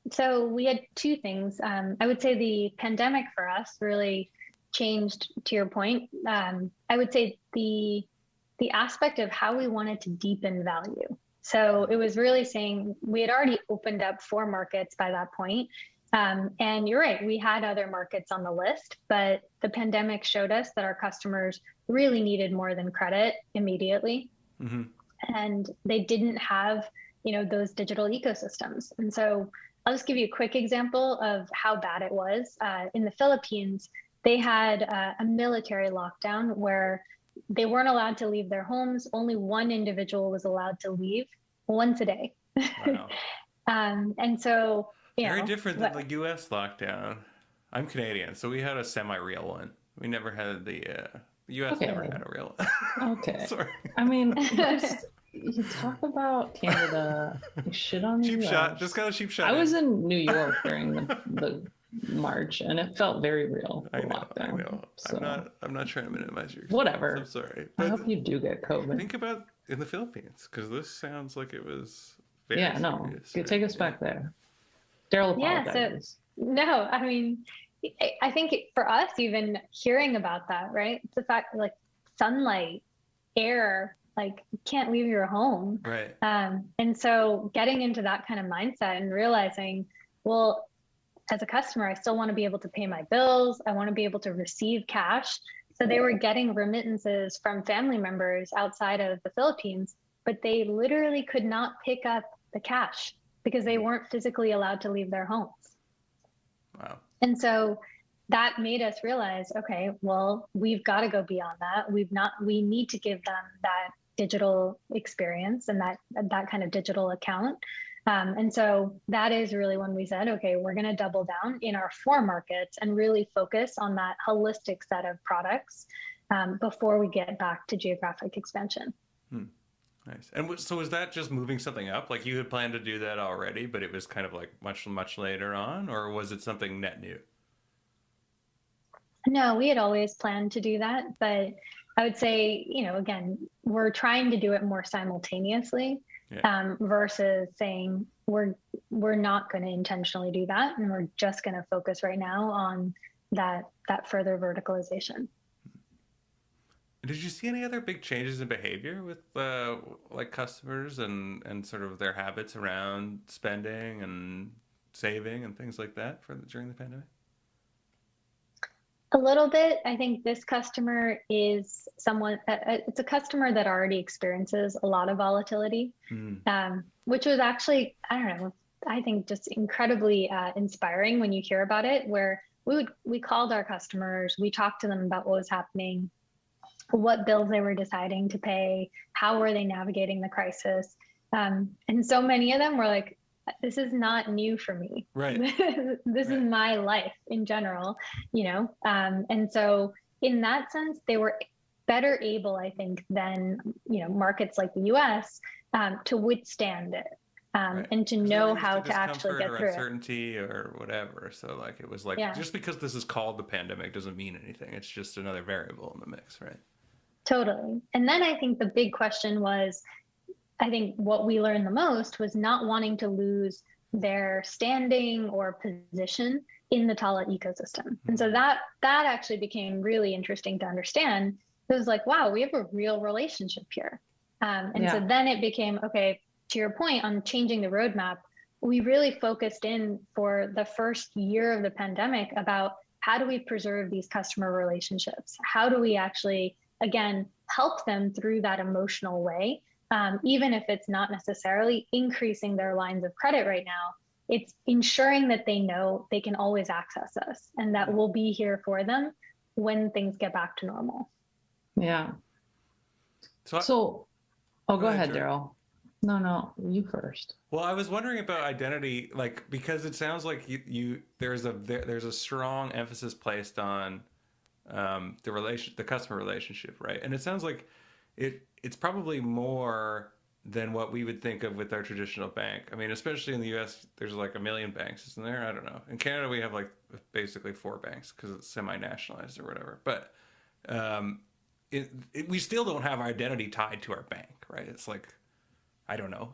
So we had two things. I would say the pandemic for us really changed, to your point. I would say the aspect of how we wanted to deepen value. So it was really saying we had already opened up 4 markets by that point. And you're right, we had other markets on the list, but the pandemic showed us that our customers really needed more than credit immediately. Mm-hmm. And they didn't have, those digital ecosystems. And so I'll just give you a quick example of how bad it was. In the Philippines, they had a military lockdown where they weren't allowed to leave their homes. Only one individual was allowed to leave once a day. Wow. And so, very different than the US lockdown. I'm Canadian, so we had a semi-real one. We never had the US never had a real one. Okay. Sorry. I mean, you talk about Canada, you shit on the cheap US. shot. Just got a cheap shot. I was in New York during the March, and it felt very real. I know. Lockdown, so. I'm not trying to minimize your experience. Whatever. I'm sorry. I hope you do get COVID. Think about in the Philippines, because this sounds like it was very serious. Right? Take us back there. Daryl apologizes. No, I mean, I think for us, even hearing about that, right? It's the fact like sunlight, air, like you can't leave your home. Right. And so getting into that kind of mindset and realizing, well, as a customer, I still want to be able to pay my bills. I want to be able to receive cash. So they were getting remittances from family members outside of the Philippines, but they literally could not pick up the cash because they weren't physically allowed to leave their homes. Wow. And so that made us realize, okay, well, we've got to go beyond that. We need to give them that digital experience and that kind of digital account. And so that is really when we said, okay, we're going to double down in our 4 markets and really focus on that holistic set of products before we get back to geographic expansion. Nice. And so was that just moving something up? Like you had planned to do that already, but it was kind of like much, much later on, or was it something net new? No, we had always planned to do that, but I would say, again, we're trying to do it more simultaneously. Yeah. Versus saying we're not going to intentionally do that, and we're just going to focus right now on that further verticalization. Did you see any other big changes in behavior with like customers and sort of their habits around spending and saving and things like that during the pandemic? A little bit. I think this customer is it's a customer that already experiences a lot of volatility, which was actually, I don't know, I think, just incredibly inspiring when you hear about it, where we called our customers, we talked to them about what was happening, what bills they were deciding to pay, how were they navigating the crisis. And so many of them were like, this is not new for me. Right. This is my life in general, and so in that sense, they were better able, I think, than, markets like the US to withstand it. And to know how to actually get through uncertainty or whatever. So like, it was like, just because this is called the pandemic doesn't mean anything. It's just another variable in the mix, right? Totally. And then I think the big question was, I think what we learned the most was not wanting to lose their standing or position in the Tala ecosystem. And so that actually became really interesting to understand. It was like, wow, we have a real relationship here. So then it became, okay, to your point on changing the roadmap, we really focused in for the first year of the pandemic about how do we preserve these customer relationships? How do we actually, again, help them through that emotional way? Even if it's not necessarily increasing their lines of credit right now, it's ensuring that they know they can always access us and that we'll be here for them when things get back to normal. Yeah. So go ahead, Daryl. No, you first. Well, I was wondering about identity, like, because it sounds like there's a strong emphasis placed on the customer relationship, right? And it sounds like it's probably more than what we would think of with our traditional bank. I mean, especially in the US, there's like 1 million banks, isn't there? I don't know. In Canada, we have like basically 4 banks because it's semi-nationalized or whatever. But we still don't have identity tied to our bank, right? It's like, I don't know.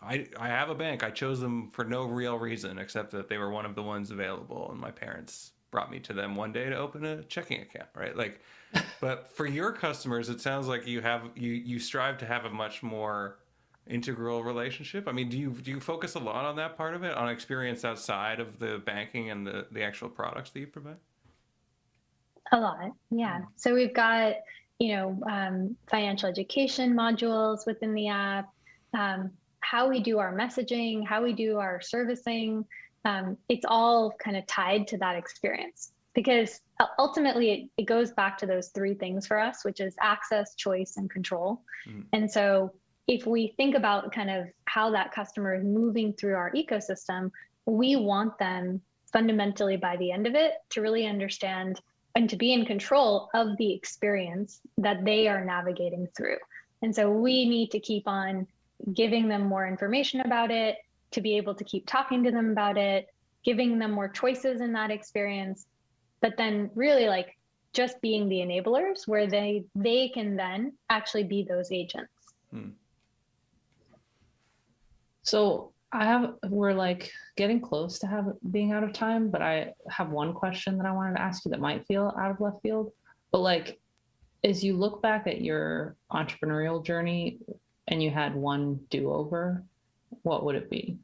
I have a bank. I chose them for no real reason except that they were one of the ones available, and my parents brought me to them one day to open a checking account, right? Like, but for your customers, it sounds like you strive to have a much more integral relationship. I mean, do you focus a lot on that part of it, on experience outside of the banking and the actual products that you provide? A lot, yeah. So we've got financial education modules within the app. How we do our messaging, how we do our servicing, it's all kind of tied to that experience, because ultimately it goes back to those 3 things for us, which is access, choice, and control. And so if we think about kind of how that customer is moving through our ecosystem, we want them fundamentally by the end of it to really understand and to be in control of the experience that they are navigating through. And so we need to keep on giving them more information about it, to be able to keep talking to them about it, giving them more choices in that experience, but then really like just being the enablers where they can then actually be those agents. So we're like getting close to being out of time, but I have one question that I wanted to ask you that might feel out of left field. But like, as you look back at your entrepreneurial journey and you had one do-over, what would it be?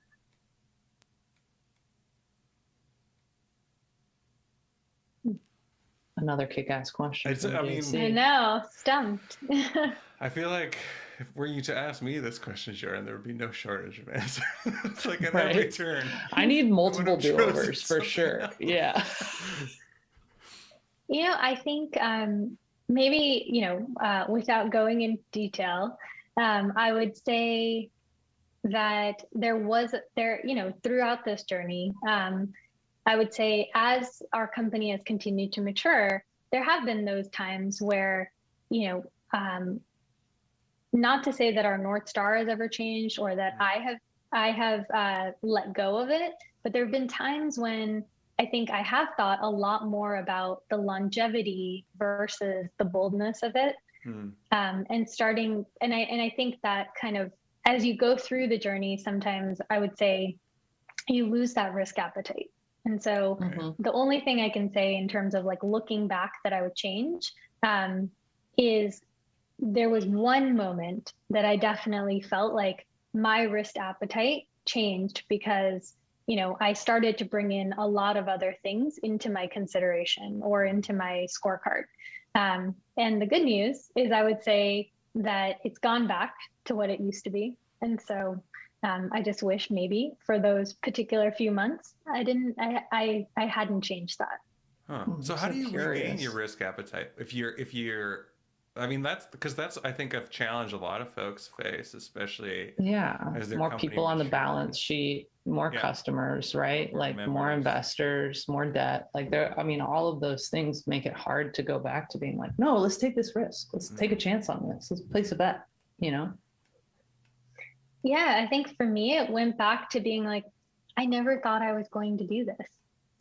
Another kick-ass question. I know, stumped. I feel like if were you to ask me this question, Sharon, there would be no shortage of answers. It's like at every turn. I need multiple do-overs for sure. Else. Yeah. I think maybe, without going in detail, I would say that throughout this journey, I would say as our company has continued to mature, there have been those times where, not to say that our North Star has ever changed or that I have let go of it, but there have been times when I think I have thought a lot more about the longevity versus the boldness of it. And I think that kind of, as you go through the journey, sometimes I would say you lose that risk appetite. And so the only thing I can say in terms of like looking back that I would change is there was one moment that I definitely felt like my risk appetite changed because, I started to bring in a lot of other things into my consideration or into my scorecard. And the good news is I would say that it's gone back to what it used to be. And so I just wish maybe for those particular few months, I hadn't changed that. Huh. I'm So how so do you regain curious. your risk appetite if you're I mean that's because that's I think a challenge a lot of folks face, especially Yeah, as their more company people on the matures. balance sheet, more Yeah. customers, right? More Like more members. investors, more debt. Like there, I mean, all of those things make it hard to go back to being like, no, let's take this risk. Let's take a chance on this. Let's place a bet, you know? Yeah, I think for me, it went back to being like, I never thought I was going to do this.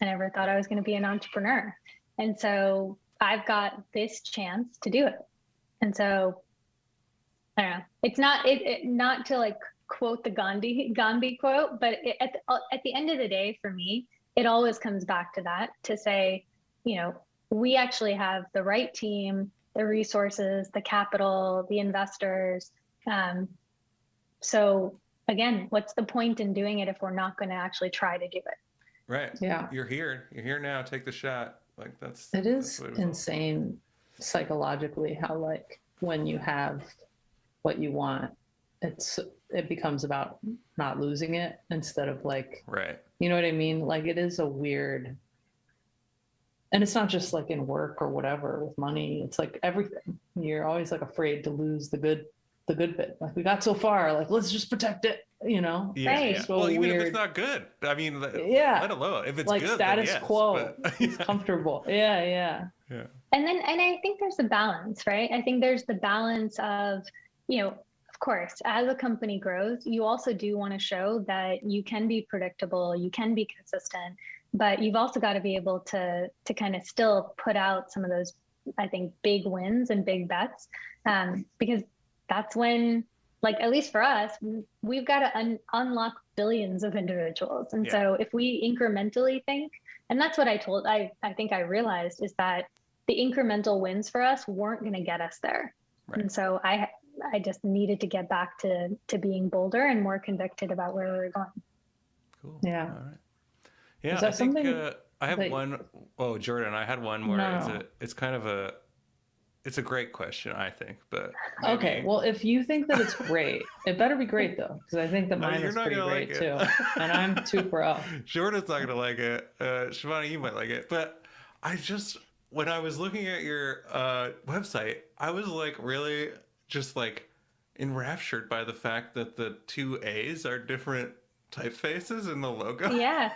I never thought I was going to be an entrepreneur. And so I've got this chance to do it. And so I don't know. It's not not to like quote the Gandhi quote, but at the end of the day, for me, it always comes back to that to say, you know, we actually have the right team, the resources, the capital, the investors. So again, what's the point in doing it if we're not going to actually try to do it? Right. Yeah. You're here now. Take the shot. Like that's It is what it was all. insane psychologically how like when you have what you want, it becomes about not losing it instead of like, Right. you know what I mean? Like it is a weird, and it's not just like in work or whatever with money. It's like everything. You're always like afraid to lose the good bit. Like we got so far, like let's just protect it, you know? Yeah. Right. Yeah. So Well, even if weird. it's not good, I mean, Yeah. let alone if it's Like good, status then yes, quo. but, It's comfortable. Yeah, yeah. Yeah. And I think there's a balance, right? I think there's the balance of, you know, of course, as a company grows, you also do want to show that you can be predictable, you can be consistent, but you've also got to be able to kind of still put out some of those, I think, big wins and big bets, because that's when, like, at least for us, we've got to unlock billions of individuals. And so if we incrementally think, and that's what I think I realized is that the incremental wins for us weren't going to get us there. Right. And so I just needed to get back to being bolder and more convicted about where we were going. Cool. Yeah. All right. Yeah, Is that I think something I have that- one. Oh, Jordan, I had one more. No. It's kind of it's a great question, I think, but Okay, maybe- well, if you think that it's great, it better be great though, because I think that No, mine you're is not pretty gonna great like too, it. and I'm too pro. Jordan's not gonna like it. Shivani, you might like it, but when I was looking at your website, I was like really just like enraptured by the fact that the two A's are different typefaces in the logo. Yeah.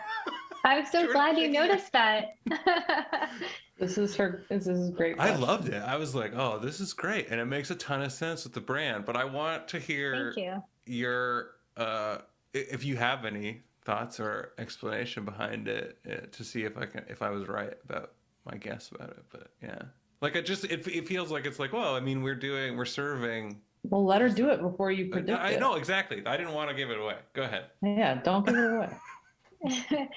I'm so Jordan, glad you noticed that. This is a great I question. loved it. I was like, oh, this is great. And it makes a ton of sense with the brand. But I want to hear Thank you. your, if you have any thoughts or explanation behind it to see if I was right about my guess about it. But yeah, like it feels like it's like, well, I mean, we're serving. Well, let her do it before you predict I it. know, exactly. I didn't want to give it away. Go ahead. Yeah, don't give it away.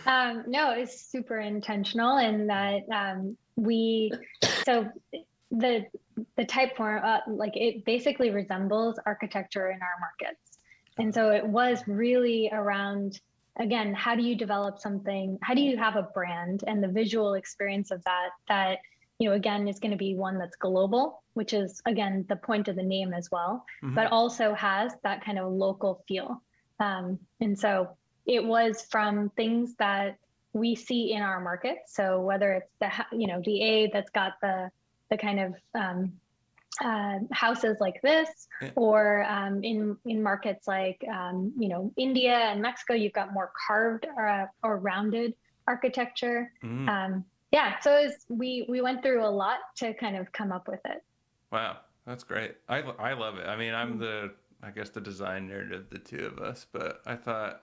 No, it's super intentional in that so the type form, like it basically resembles architecture in our markets. And so it was really around, again, how do you develop something? How do you have a brand and the visual experience of that, you know, again, is going to be one that's global, which is, again, the point of the name as well, but also has that kind of local feel. And so it was from things that we see in our market. So whether it's the A that's got the kind of houses like this, or in markets like India and Mexico, you've got more carved or rounded architecture. So we went through a lot to kind of come up with it. Wow, that's great. I love it. I mean, I'm I guess the design nerd of the two of us, but I thought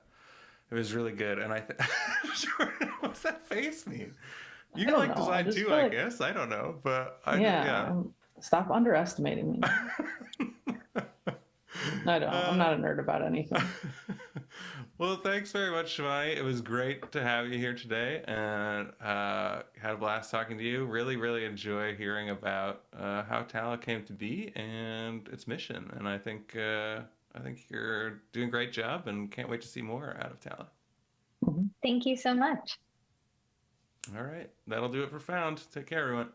it was really good. And what's that face mean? You like know. design too, I guess. I don't know, but stop underestimating me. I don't. I'm not a nerd about anything. Well, thanks very much, Shivani. It was great to have you here today, and had a blast talking to you. Really, really enjoy hearing about how Tala came to be and its mission. And I think you're doing a great job, and can't wait to see more out of Tala. Thank you so much. All right, that'll do it for Found. Take care, everyone.